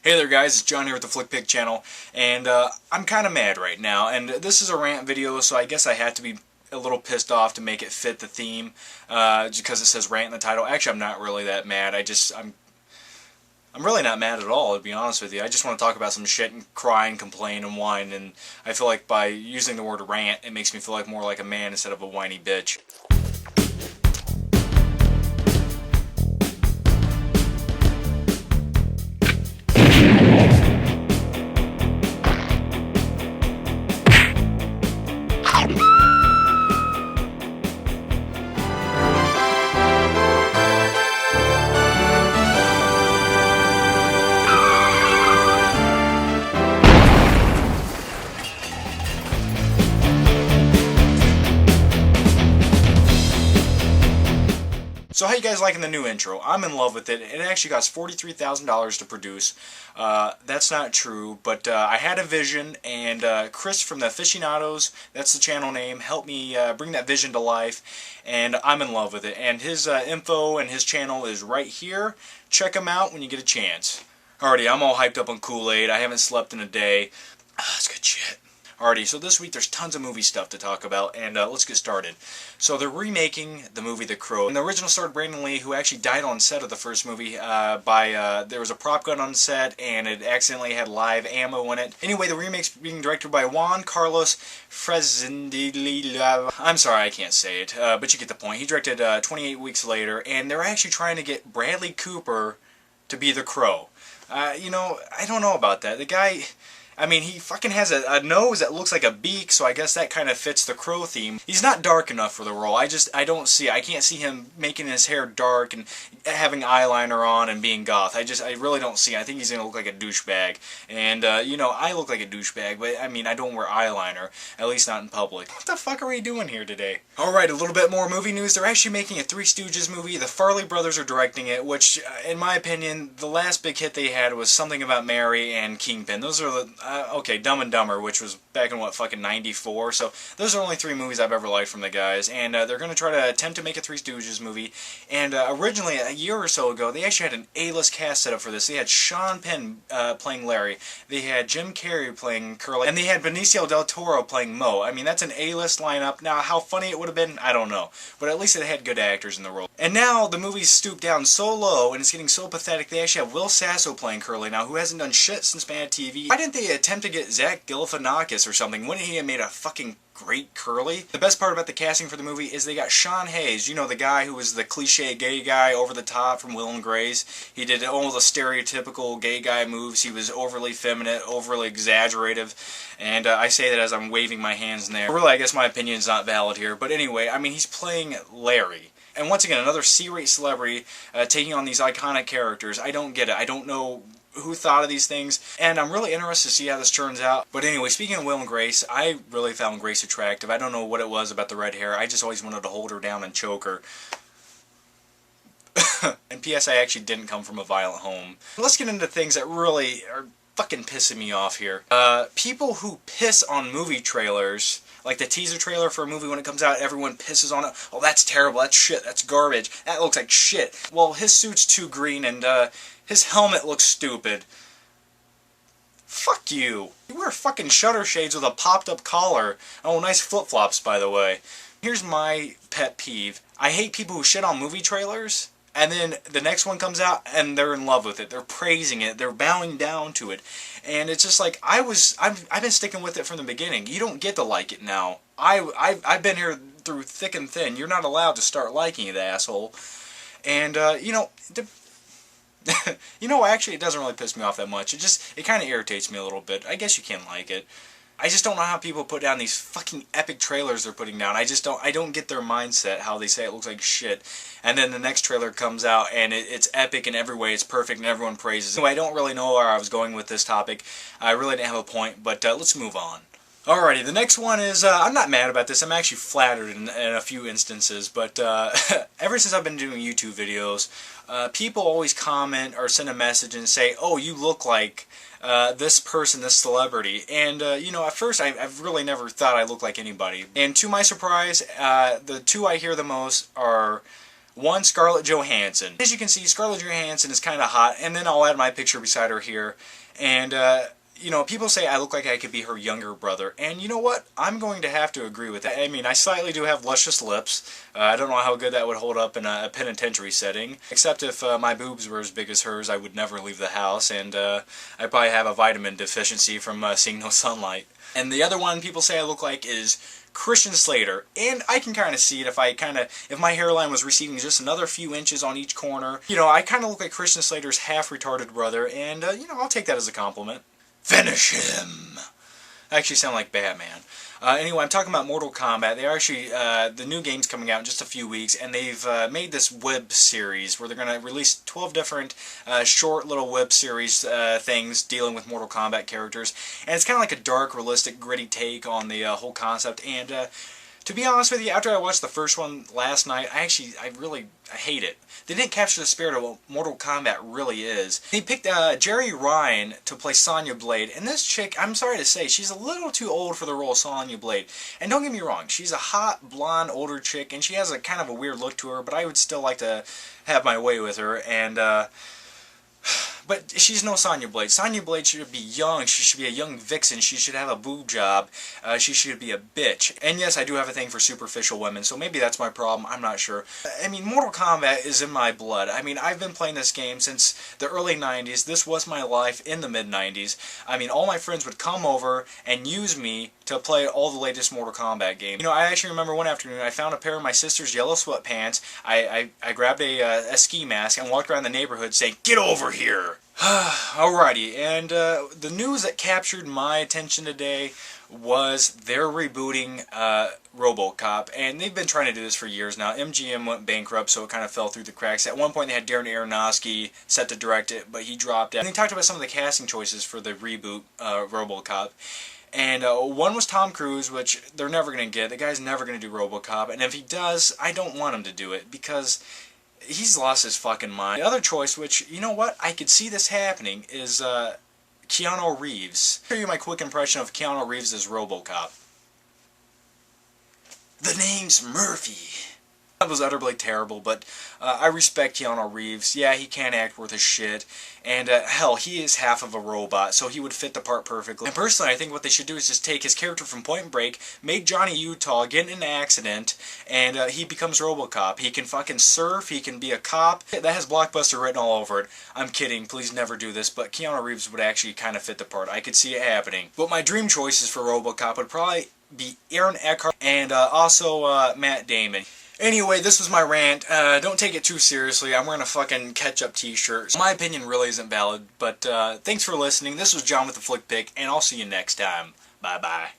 Hey there guys, it's John here with the Flickpick channel, and I'm kind of mad right now, and this is a rant video, so I guess I have to be a little pissed off to make it fit the theme, because it says rant in the title. Actually, I'm not really that mad. I'm really not mad at all, to be honest with you. I just want to talk about some shit and cry and complain and whine, and I feel like by using the word rant, it makes me feel like more like a man instead of a whiny bitch. So how you guys liking the new intro? I'm in love with it. It actually cost $43,000 to produce. That's not true, but I had a vision, and Chris from the Aficionados, that's the channel name, helped me bring that vision to life, and I'm in love with it. And his info and his channel is right here. Check him out when you get a chance. Alrighty, I'm all hyped up on Kool-Aid. I haven't slept in a day. That's good shit. Alrighty, so this week there's tons of movie stuff to talk about, and let's get started. So they're remaking the movie The Crow. And the original starred Brandon Lee, who actually died on set of the first movie there was a prop gun on set, and it accidentally had live ammo in it. Anyway, the remake's being directed by Juan Carlos Fresnedilla. I'm sorry, I can't say it, but you get the point. He directed 28 Weeks Later, and they're actually trying to get Bradley Cooper to be the Crow. You know, I don't know about that. The guy... I mean, he fucking has a nose that looks like a beak, so I guess that kind of fits the Crow theme. He's not dark enough for the role. I can't see him making his hair dark and having eyeliner on and being goth. I really don't see it. I think he's going to look like a douchebag. And, you know, I look like a douchebag, but, I mean, I don't wear eyeliner, at least not in public. What the fuck are we doing here today? Alright, a little bit more movie news. They're actually making a Three Stooges movie. The Farley brothers are directing it, which, in my opinion, the last big hit they had was Something About Mary and Kingpin. Those are the... okay, Dumb and Dumber, which was back in, what, fucking 94, so those are only three movies I've ever liked from the guys, and they're going to try to attempt to make a Three Stooges movie, and originally, a year or so ago, they actually had an A-list cast set up for this. They had Sean Penn playing Larry, they had Jim Carrey playing Curly, and they had Benicio del Toro playing Mo. I mean, that's an A-list lineup. Now, how funny it would have been, I don't know, but at least it had good actors in the role. And now, the movie's stooped down so low, and it's getting so pathetic, they actually have Will Sasso playing Curly now, who hasn't done shit since Mad TV. Why didn't they attempt to get Zach Galifianakis or something? Wouldn't he have made a fucking great Curly? The best part about the casting for the movie is they got Sean Hayes, you know, the guy who was the cliche gay guy over the top from Will and Grace. He did all the stereotypical gay guy moves. He was overly feminine, overly exaggerative, and I say that as I'm waving my hands in there. Really, I guess my opinion is not valid here, but anyway, I mean, he's playing Larry. And once again, another C-rate celebrity taking on these iconic characters. I don't get it. I don't know who thought of these things, and I'm really interested to see how this turns out. But anyway, speaking of Will and Grace, I really found Grace attractive. I don't know what it was about the red hair. I just always wanted to hold her down and choke her. And P.S. I actually didn't come from a violent home. Let's get into things that really are fucking pissing me off here. People who piss on movie trailers, like the teaser trailer for a movie when it comes out, everyone pisses on it. Oh, that's terrible, that's shit, that's garbage, that looks like shit. Well, his suit's too green, and his helmet looks stupid. Fuck you. You wear fucking shutter shades with a popped-up collar. Oh, nice flip-flops, by the way. Here's my pet peeve. I hate people who shit on movie trailers, and then the next one comes out, and they're in love with it. They're praising it. They're bowing down to it. And it's just like, I've been sticking with it from the beginning. You don't get to like it now. I've been here through thick and thin. You're not allowed to start liking it, asshole. And, you know... you know, actually, it doesn't really piss me off that much. It kind of irritates me a little bit. I guess you can like it. I just don't know how people put down these fucking epic trailers they're putting down. I don't get their mindset, how they say it looks like shit. And then the next trailer comes out, and it's epic in every way, it's perfect, and everyone praises it. Anyway, I don't really know where I was going with this topic. I really didn't have a point, but let's move on. Alrighty, the next one is, I'm not mad about this, I'm actually flattered in a few instances, but ever since I've been doing YouTube videos, people always comment or send a message and say, oh, you look like this person, this celebrity, and you know, at first I've really never thought I looked like anybody, and to my surprise, the two I hear the most are One, Scarlett Johansson. As you can see, Scarlett Johansson is kind of hot, and then I'll add my picture beside her here. And, you know, people say I look like I could be her younger brother, and you know what? I'm going to have to agree with that. I mean, I slightly do have luscious lips. I don't know how good that would hold up in a penitentiary setting, except if my boobs were as big as hers, I would never leave the house, and I'd probably have a vitamin deficiency from seeing no sunlight. And the other one people say I look like is Christian Slater, and I can kind of see it if my hairline was receding just another few inches on each corner. You know, I kind of look like Christian Slater's half-retarded brother, and, you know, I'll take that as a compliment. Finish him! I actually sound like Batman. Anyway, I'm talking about Mortal Kombat. They are actually, the new game's coming out in just a few weeks, and they've made this web series where they're going to release 12 different short little web series things dealing with Mortal Kombat characters. And it's kind of like a dark, realistic, gritty take on the whole concept. And to be honest with you, after I watched the first one last night, I hate it. They didn't capture the spirit of what Mortal Kombat really is. They picked Jerry Ryan to play Sonya Blade, and this chick, I'm sorry to say, she's a little too old for the role of Sonya Blade. And don't get me wrong, she's a hot, blonde, older chick, and she has a kind of a weird look to her, but I would still like to have my way with her, and but she's no Sonya Blade. Sonya Blade should be young. She should be a young vixen. She should have a boob job. She should be a bitch. And yes, I do have a thing for superficial women, so maybe that's my problem. I'm not sure. I mean, Mortal Kombat is in my blood. I mean, I've been playing this game since the early 90s. This was my life in the mid-90s. I mean, all my friends would come over and use me to play all the latest Mortal Kombat games. You know, I actually remember one afternoon I found a pair of my sister's yellow sweatpants. I grabbed a ski mask and walked around the neighborhood saying, "Get over here!" Alrighty, and the news that captured my attention today was they're rebooting RoboCop, and they've been trying to do this for years now. MGM went bankrupt, so it kind of fell through the cracks. At one point they had Darren Aronofsky set to direct it, but he dropped out. And they talked about some of the casting choices for the reboot RoboCop. And one was Tom Cruise, which they're never going to get. The guy's never going to do RoboCop, and if he does, I don't want him to do it, because he's lost his fucking mind. The other choice, which, you know what, I could see this happening, is Keanu Reeves. I'll show you my quick impression of Keanu Reeves as RoboCop. The name's Murphy. That was utterly terrible, but I respect Keanu Reeves. Yeah, he can't act worth a shit, and hell, he is half of a robot, so he would fit the part perfectly. And personally, I think what they should do is just take his character from Point Break, make Johnny Utah get in an accident, and he becomes RoboCop. He can fucking surf, he can be a cop. That has Blockbuster written all over it. I'm kidding, please never do this, but Keanu Reeves would actually kind of fit the part. I could see it happening. But my dream choices for RoboCop would probably be Aaron Eckhart and also Matt Damon. Anyway, this was my rant. Don't take it too seriously. I'm wearing a fucking ketchup t-shirt. My opinion really isn't valid, but thanks for listening. This was John with the Flick Pick, and I'll see you next time. Bye-bye.